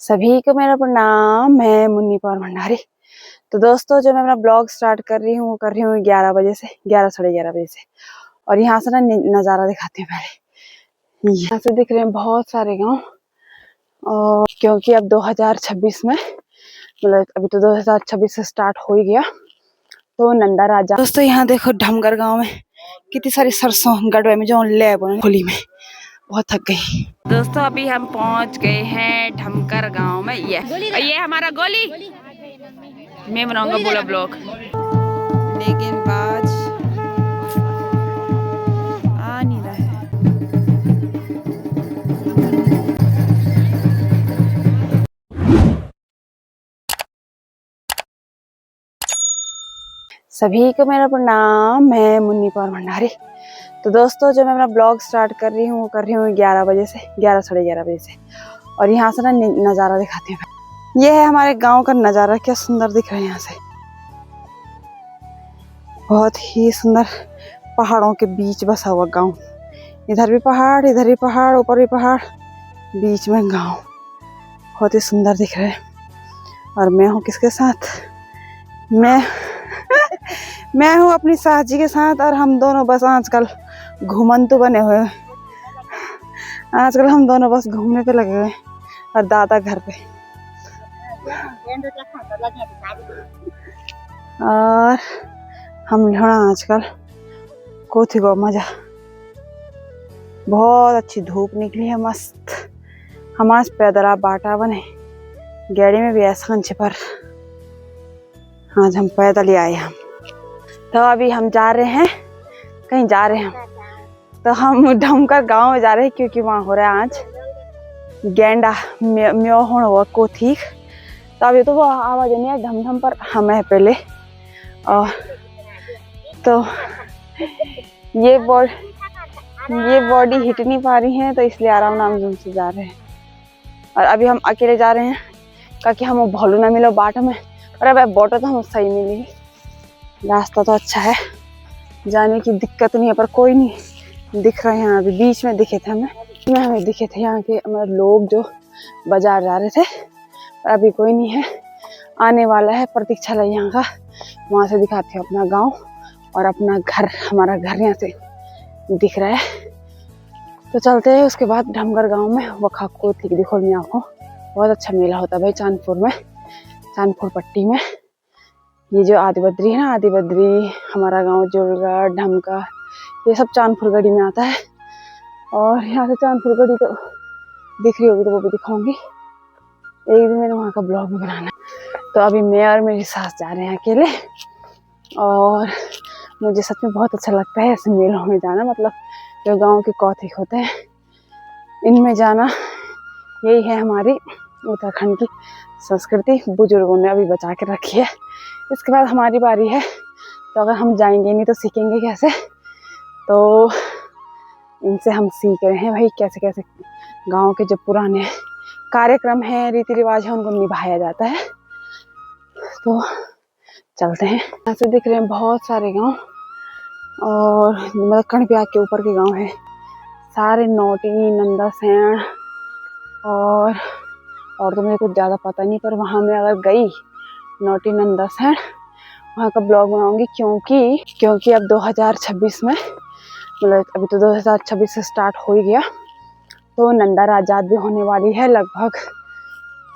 सभी को मेरा प्रणाम। मैं मुन्नी पॉवर भंडारी। तो दोस्तों, जो मैं अपना ब्लॉग स्टार्ट कर रही हूँ वो कर रही हूँ 11 बजे से, 11 साढ़े 11 बजे से। और यहाँ से ना नज़ारा दिखाती हूँ। पहले यहाँ से दिख रहे हैं बहुत सारे गांव, और क्योंकि अब 2026 में, मतलब अभी तो 2026 से स्टार्ट हो ही गया, तो नंदा राजा। दोस्तों यहाँ देखो ढमगर गाँव में कितनी सारी सरसों गड़वे में जो लैब होली में, बहुत थक गई। दोस्तों अभी हम पहुंच गए हैं ढमकर गांव में। ये हमारा गोली। मैं बनाऊंगा पूरा ब्लॉग, लेकिन बाज आ नहीं रहा है। सभी को मेरा प्रणाम। मैं मुन्नी पॉवर भंडारी। तो दोस्तों, जो मैं अपना ब्लॉग स्टार्ट कर रही हूँ वो कर रही हूँ 11 बजे से, 11 साढ़े 11 बजे से। और यहाँ से ना नज़ारा दिखाती हूँ। ये है हमारे गांव का नज़ारा। क्या सुंदर दिख रहा है यहाँ से, बहुत ही सुंदर। पहाड़ों के बीच बसा हुआ गांव। इधर भी पहाड़, इधर भी पहाड़, ऊपर भी पहाड़, बीच में गांव। बहुत ही सुंदर दिख रहा है। और मैं हूँ किसके साथ? मैं हूँ अपनी सास जी के साथ। और हम दोनों बस आजकल घूमंतु बने हुए। आजकल हम दोनों बस घूमने पे लगे हुए, और दादा घर पे। और हम लेना आजकल कोथी को मजा। बहुत अच्छी धूप निकली है, मस्त। हमारे पैदल बाटा बने, गाड़ी में भी ऐसा पर आज हम पैदल ही आए। हम तो अभी हम जा रहे हैं, कहीं जा रहे हैं। तो हम ढमकर गांव में जा रहे हैं, क्योंकि वहाँ हो रहा है आज गेंडा म्यो होना हुआ कोथी। तो अभी तो वो आवाज नहीं है ढम पर हम है पहले। और तो ये बॉडी हिट नहीं पा रही है, तो इसलिए आराम नाम से जा रहे हैं। और अभी हम अकेले जा रहे हैं, ताकि हम भोलू ना मिलो बाट में। और अब बोटो तो हम सही मिली। रास्ता तो अच्छा है, जाने की दिक्कत नहीं है, पर कोई नहीं दिख रहा है। यहाँ अभी बीच में दिखे थे हमें दिखे थे यहाँ के हमारे लोग जो बाजार जा रहे थे। पर अभी कोई नहीं है, आने वाला है प्रतीक्षालय यहाँ का। वहाँ से दिखाते हैं अपना गांव और अपना घर। हमारा घर यहाँ से दिख रहा है। तो चलते हैं। उसके बाद ढमगर गांव में वखा को दिखो में आँखों, बहुत अच्छा मेला होता है भाई चांदपुर में, चांदपुर पट्टी में। ये जो आदि बद्री है ना, आदि बद्री, हमारा गांव जोड़गढ़, ढमका, ये सब चांदपुर गढ़ी में आता है। और यहाँ से चांदपुर गढ़ी तो दिख रही होगी, तो वो भी दिखाऊंगी। एक दिन मैंने वहाँ का ब्लॉग भी बनाना। तो अभी मैं और मेरी सास जा रहे हैं अकेले। और मुझे सच में बहुत अच्छा लगता है ऐसे मेलों में जाना। मतलब जो गांव के कौथिक होते हैं, इनमें जाना, यही है हमारी उत्तराखंड की संस्कृति। बुजुर्गों ने अभी बचा के रखी है। इसके बाद हमारी बारी है। तो अगर हम जाएंगे नहीं तो सीखेंगे कैसे? तो इनसे हम सीख रहे हैं भाई कैसे कैसे गांव के जो पुराने कार्यक्रम हैं, रीति रिवाज है, उनको निभाया जाता है। तो चलते हैं। यहाँ से दिख रहे हैं बहुत सारे गांव, और मतलब कणप्याग के ऊपर के गांव है सारे। नोटी, नंदासैण, और तो मुझे कुछ ज़्यादा पता नहीं। पर वहाँ मैं अगर गई नोटी, नंदासैण, वहाँ का ब्लॉग बनाऊंगी। क्योंकि अब 2026 में, मतलब अभी तो 2026 से स्टार्ट हो ही गया, तो नंदा राजात भी होने वाली है। लगभग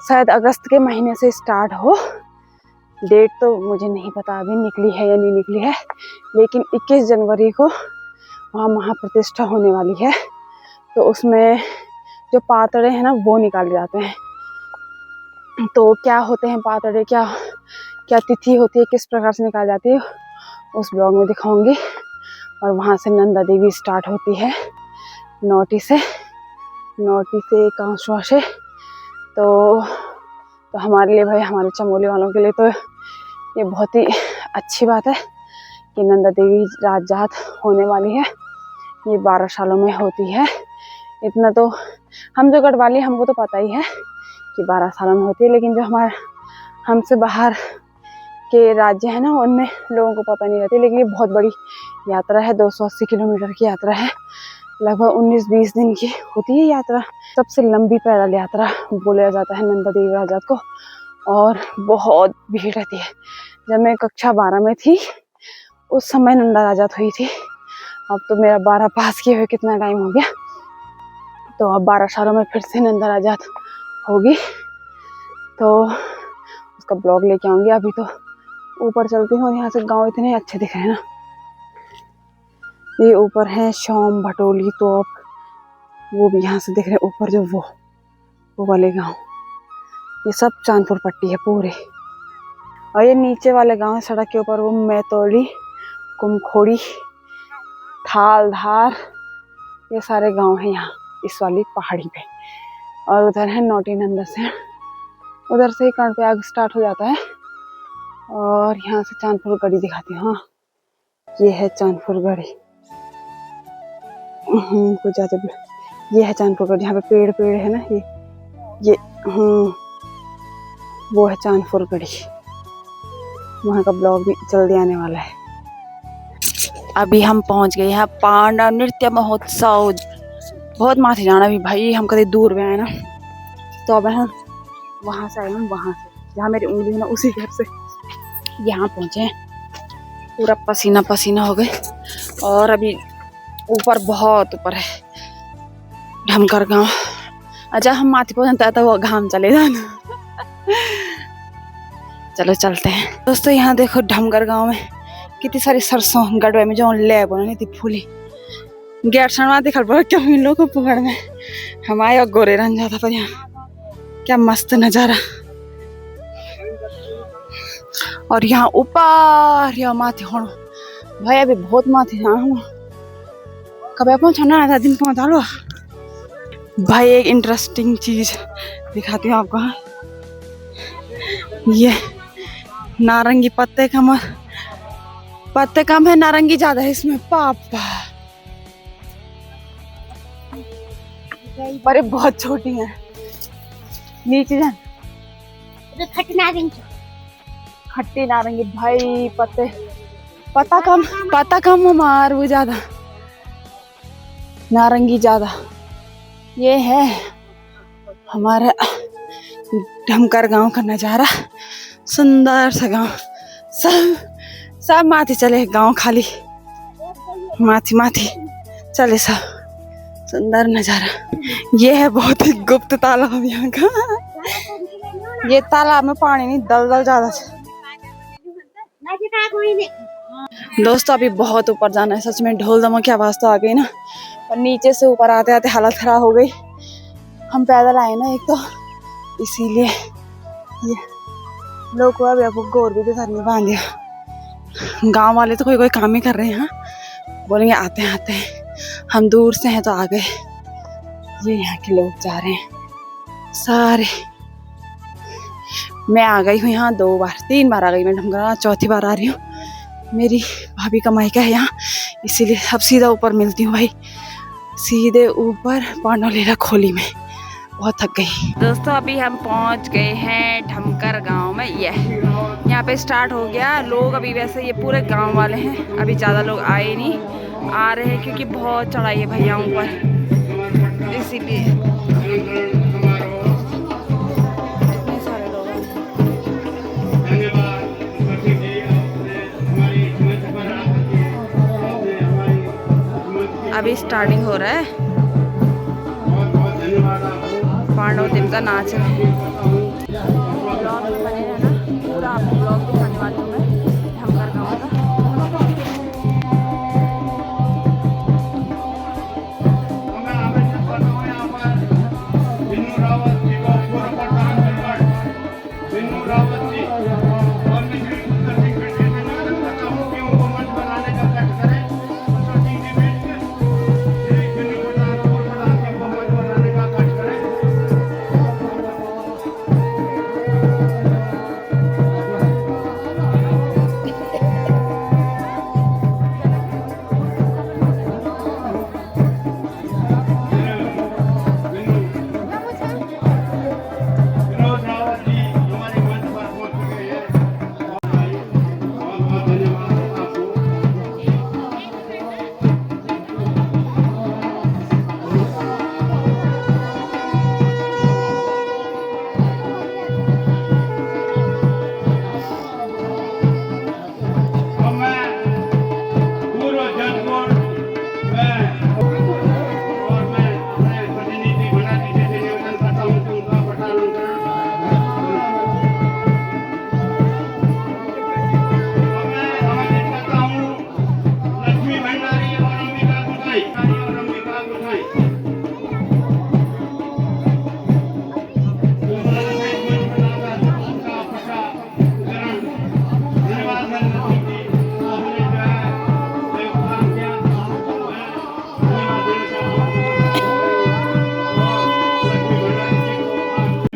शायद अगस्त के महीने से स्टार्ट हो। डेट तो मुझे नहीं पता अभी निकली है या नहीं निकली है, लेकिन 21 जनवरी को वहाँ महाप्रतिष्ठा होने वाली है। तो उसमें जो पातड़े हैं ना, वो निकाले जाते हैं। तो क्या होते हैं पातड़े, क्या तिथि होती है, किस प्रकार से निकाली जाती है, उस ब्लॉग में दिखाऊंगी। और वहाँ से नंदा देवी स्टार्ट होती है नोटी से कांसुआ से। तो हमारे लिए भाई, हमारे चमोली वालों के लिए तो ये बहुत ही अच्छी बात है कि नंदा देवी राजात होने वाली है। ये 12 सालों में होती है। इतना तो हम जो गढ़वाली, हमको तो पता ही है कि 12 सालों में होती है। लेकिन जो हमारे हमसे बाहर के राज्य है ना, उनमें लोगों को पता नहीं रहती। लेकिन ये बहुत बड़ी यात्रा है, 280 किलोमीटर की यात्रा है। लगभग 19-20 दिन की होती है यात्रा। सबसे लंबी पैदल यात्रा बोला जाता है नंदा देवी राजात को, और बहुत भीड़ रहती है। जब मैं कक्षा 12 में थी उस समय नंदा राजात हुई थी। अब तो मेरा 12 पास किए हुए कितना टाइम हो गया, तो अब 12 सालों में फिर से नंदा राजात होगी, तो उसका ब्लॉग लेके आऊंगी। अभी तो ऊपर चलती हूँ, यहाँ से गांव इतने अच्छे दिख रहे हैं ना। ये ऊपर है शोम भटोली तोप, वो भी यहाँ से दिख रहे हैं ऊपर, जो वो वाले गांव। ये सब चांदपुर पट्टी है पूरे। और ये नीचे वाले गांव सड़क के ऊपर, वो मैतोली, कुमखोड़ी, थाल धार, ये सारे गांव हैं यहाँ इस वाली पहाड़ी पे। और उधर है नोटी नंदा से, उधर से ही कर्णप्रयाग स्टार्ट हो जाता है। और यहाँ से चांदपुर गढ़ी दिखाती हूँ। हाँ, ये है चांदपुर गढ़ी। कुछ ज्यादा ये है चांदपुर गढ़ी। यहाँ पे पेड़ है ना, ये वो है चांदपुर गढ़ी। वहाँ का ब्लॉग भी जल्दी आने वाला है। अभी हम पहुँच गए हैं पांडव नृत्य महोत्सव। बहुत माथे जाना भी भाई, हम कभी दूर में आए ना, तो अब हम वहाँ से आए, हम वहाँ से जहाँ मेरी उंगली है ना, उसी घर से यहाँ पहुँचे। पूरा पसीना पसीना हो गए। और अभी ऊपर, बहुत ऊपर है ढमकर गांव। अच्छा, हम माथे पहुँचता था वो घाम चले जाना। चलो चलते हैं दोस्तों। यहाँ देखो ढमकर गांव में कितनी सारी सरसों गढ़वे में जो ले बना थी फूली गेट सनवा दिखल पड़ा क्या इन लोगों को पकड़ में। हम आए और गोरे रंग जाता पर यहाँ क्या मस्त नजारा। और यहाँ ऊपर या माथे होड़ो भाई, अभी बहुत माथे यहाँ हूँ। कब पहुँचा ना, आधा दिन पहुँचा लो भाई। एक इंटरेस्टिंग चीज दिखाती हूँ आपको। ये नारंगी पत्ते कम है, नारंगी ज्यादा है इसमें। पापा पर बहुत छोटी है। नीचे जान खट्टी नारंगी भाई। पत्ता कम हमार, वो ज्यादा नारंगी ज्यादा। ये है हमारा ढमकर गांव का नजारा। सुंदर सा गांव, सब माथे चले गांव, खाली माथी चले सब। सुंदर नजारा। ये है बहुत ही गुप्त तालाब यहाँ का। ये तालाब में पानी नहीं, दलदल ज्यादा है। दोस्तों अभी बहुत ऊपर जाना है, सच में ढोल दमा की आवाज तो आ गई ना, और नीचे से ऊपर आते आते हालत खराब हो गई। हम पैदल आए ना एक तो, इसीलिए ये लोग को अभी आपको गोर भी घर नहीं बांध दिया। गांव वाले तो कोई काम ही कर रहे हैं, बोलेंगे आते हैं। हम दूर से हैं तो आ गए। ये यहाँ के लोग जा रहे हैं सारे। मैं आ गई हूँ यहाँ 3 बार आ गई मैं ढमकर, चौथी बार आ रही हूँ। मेरी भाभी का मायका है यहाँ, इसीलिए अब सीधा ऊपर मिलती हूँ भाई, सीधे ऊपर पांडवलीला खोली में। बहुत थक गई दोस्तों। अभी हम पहुँच गए हैं ढमकर गांव में। यहाँ पे स्टार्ट हो गया। लोग अभी वैसे ये पूरे गांव वाले हैं, अभी ज़्यादा लोग आए नहीं, आ रहे हैं क्योंकि बहुत चढ़ाई है भैया ऊपर, इसीलिए सारे लोग। अभी स्टार्टिंग हो रहा है। पांडव देवता नाच है। ब्लॉग बने रहना, पूरा आपको ब्लॉग दिखाने वाली हूँ मैं ढमकर गाँव का।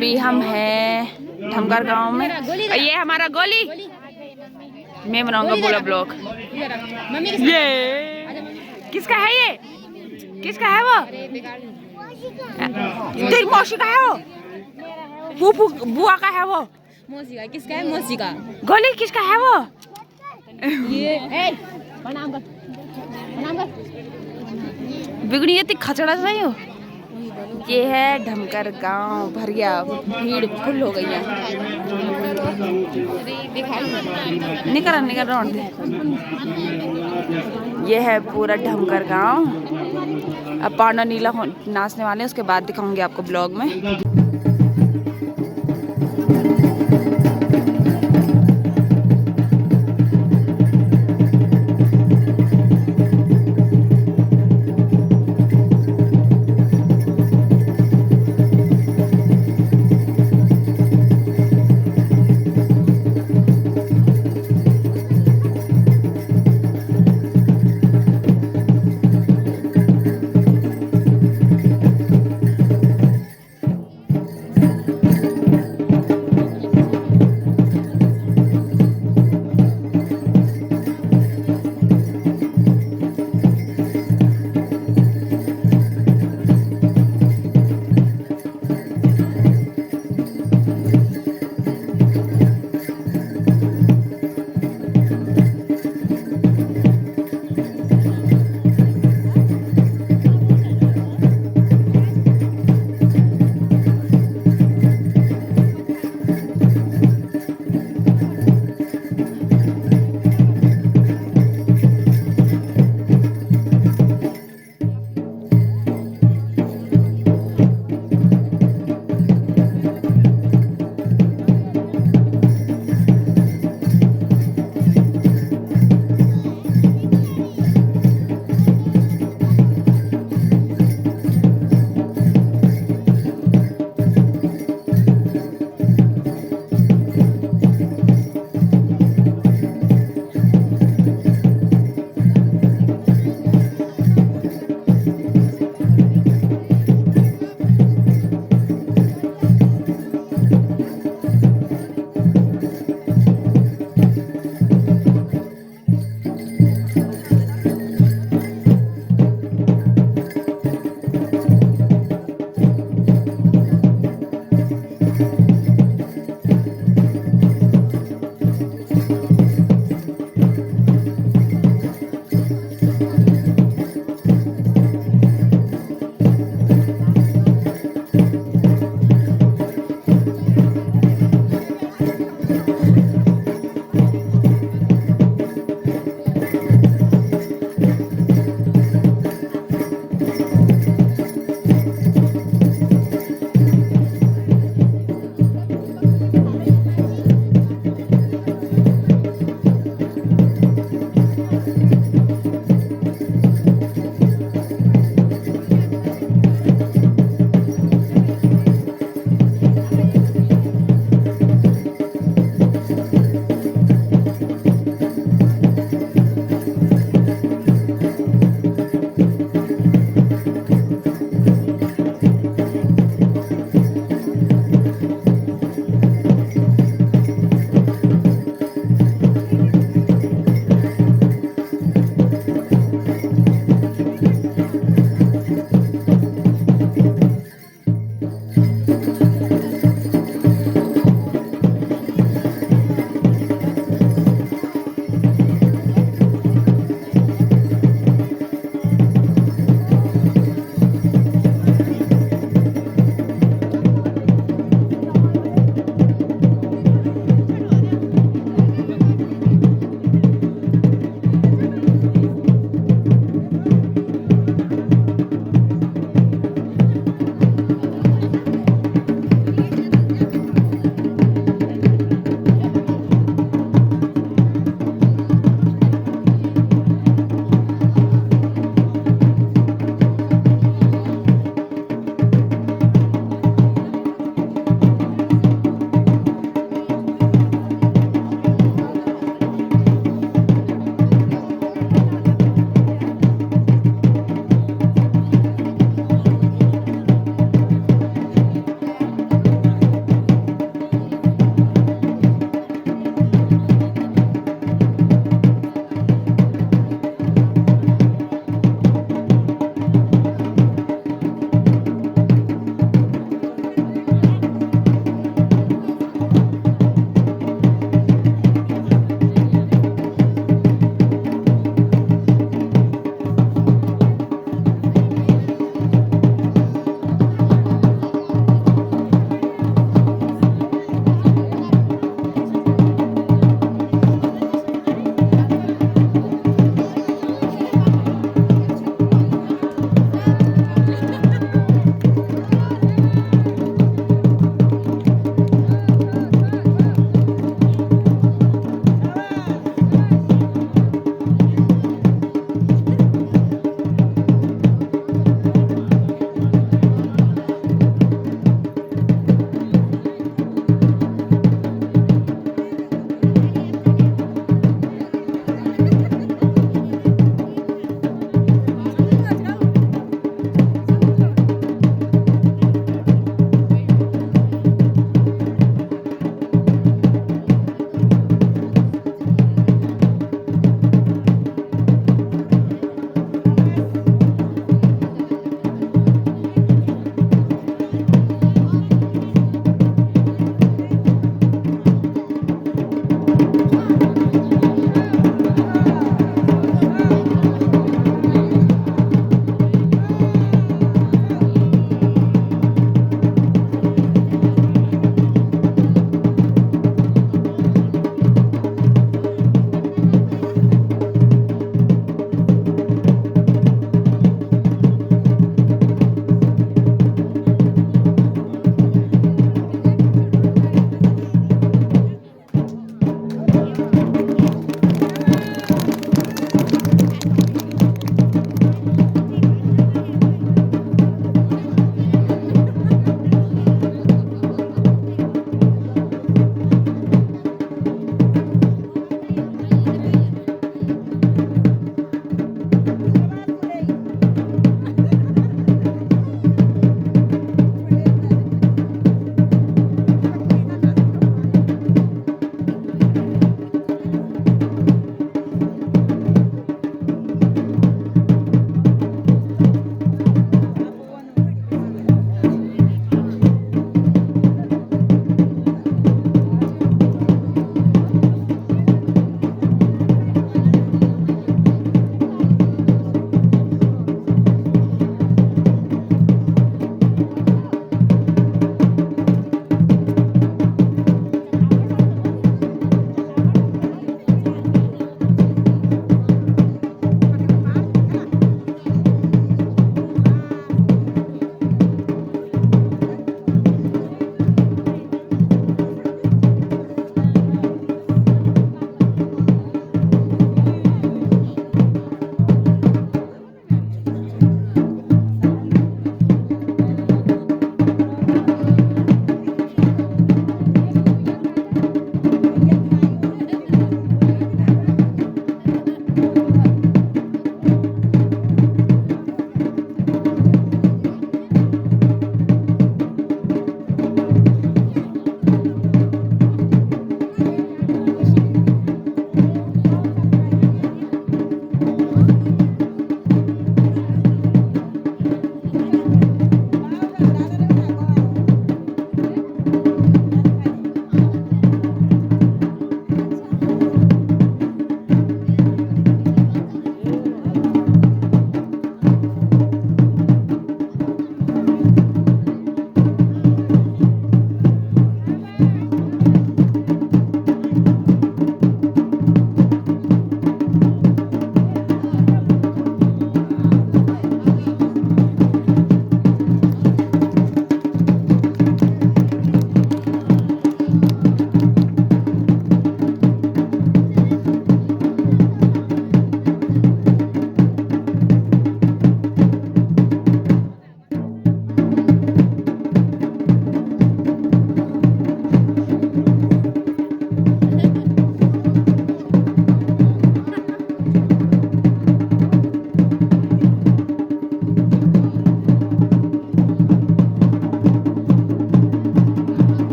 अभी हम हैं धमकर गांव में। ये हमारा गोली, मैं बनाऊंगा पूरा ब्लॉग। ये किसका है? ये किसका है? वो तेरी मौसी का है? वो बुआ का है? वो मौसी का। किसका है? मौसी का। गोली किसका है? वो ये प्रणाम कर, प्रणाम कर। बिगड़ी है खचड़ा नहीं हो। ये है ढमकर गांव। भर गया, भीड़ फुल हो गई है। निकल निकल रौंड दे। ये है पूरा ढमकर गांव। अब पांडा नीला नाचने वाले हैं, उसके बाद दिखाऊंगी आपको ब्लॉग में।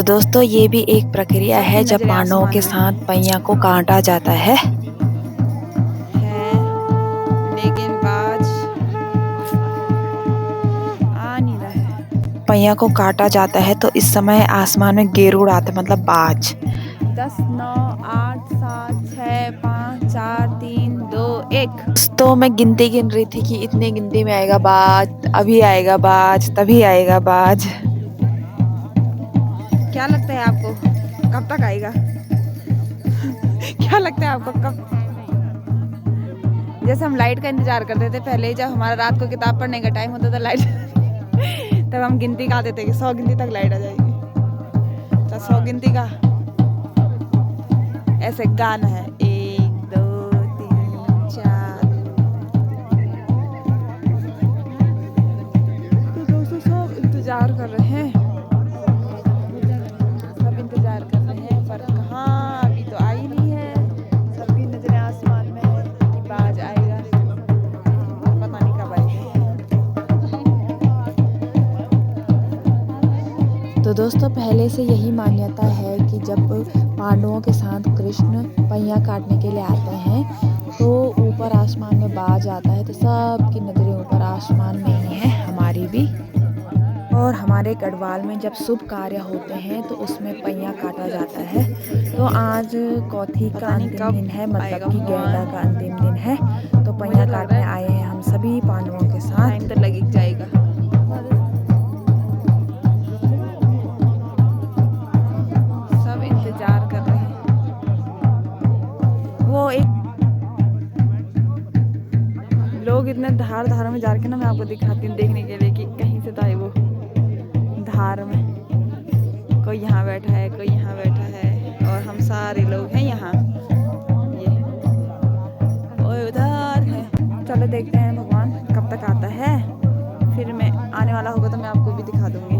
तो दोस्तों ये भी एक प्रक्रिया है जब पांडवों के साथ पहिया को काटा जाता है, लेकिन बाज आ नहीं रहा है। पहिया को काटा जाता है तो इस समय आसमान में गेरुड़ आते मतलब बाज। 10, 9, 8, 7, 6, 5, 4, 3, 2, 1। तो मैं गिनती गिन रही थी कि इतने गिनती में आएगा बाज, अभी आएगा बाज, तभी आएगा बाज। क्या लगता है आपको कब तक आएगा? क्या लगता है आपको कब? जैसे हम लाइट का इंतजार करते थे पहले, जब हमारा रात को किताब पढ़ने का टाइम होता था लाइट तब हम गिनती गाते थे कि 100 गिनती तक लाइट आ जाएगी। तो 100 गिनती का ऐसे गाना है, 1, 2, 3, 4। तो दोस्तों सब इंतजार कर रहे हैं, सब इंतजार कर रहे हैं, पर कहाँ अभी तो आई नहीं है। सबकी नजरें आसमान में है कि बाज आएगा, पता नहीं कब आएगा। तो दोस्तों पहले से यही मान्यता है कि जब पांडवों के साथ कृष्ण पहिया काटने के लिए आते हैं तो ऊपर आसमान में बाज आता है, तो सबकी नज़रें ऊपर आसमान में ही है, हमारी भी। और हमारे गढ़वाल में जब शुभ कार्य होते हैं तो उसमें पहिया काटा जाता है। तो आज कौथी का अंतिम दिन है, मतलब कि गैंडा का अंतिम दिन है, तो पहिया काटने आए हैं हम सभी पांडवों के साथ। टाइम तो लग जाएगा। सब इंतजार कर रहे हैं। वो एक लोग इतने धार में जा के ना, मैं आपको दिखाती हूँ देखने के लिए कि कहीं से तो आए वो धार में। कोई यहाँ बैठा है, कोई यहाँ बैठा है, और हम सारे लोग हैं यहाँ। ये और उधर है। चलो देखते हैं भगवान कब तक आता है, फिर मैं आने वाला होगा तो मैं आपको भी दिखा दूंगी।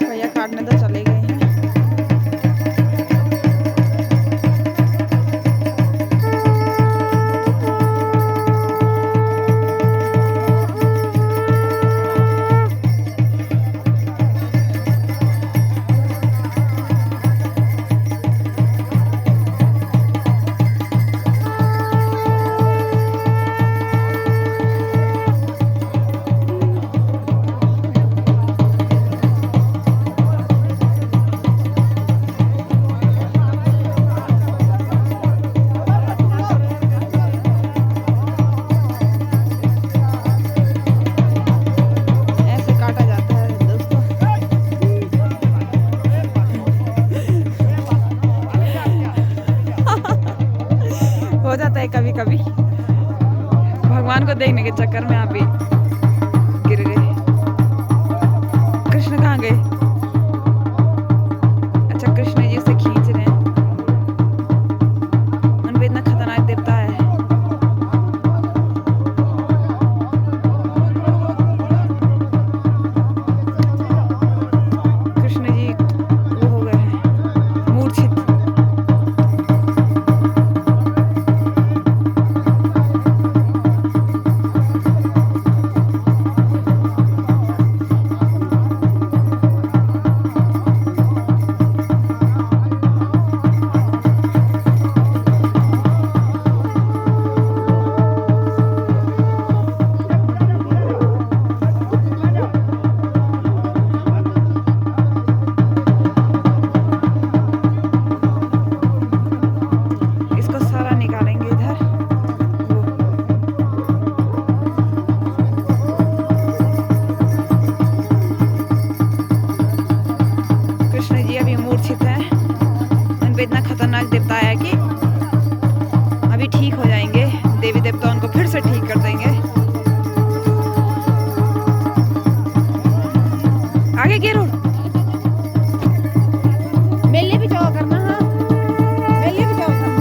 भैया काटने तो चले गए हैं। हो जाता है कभी कभी, भगवान को देखने के चक्कर में आप ही गिर गए। कृष्ण कहाँ गए? अच्छा कृष्ण जी उसे खींच रहे हैं, उन पे इतना खतरनाक देवता है। कृष्ण जी वो हो गए हैं मूर्छित। इतना खतरनाक देवता है कि अभी ठीक हो जाएंगे। देवी देवता उनको फिर से ठीक कर देंगे। आगे गिरो, मेले भी जाओ करना। हाँ मेले भी जाओ करना।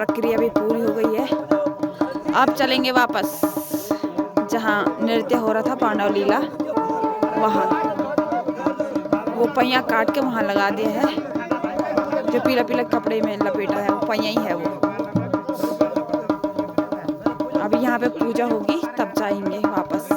प्रक्रिया भी पूरी हो गई है। अब चलेंगे वापस जहाँ नृत्य हो रहा था पांडव लीला, वहाँ वो पहिया काट के वहाँ लगा दिया है। जो पीला पीला कपड़े में लपेटा है वो पहिया ही है वो। अभी यहाँ पे पूजा होगी तब जाएंगे वापस।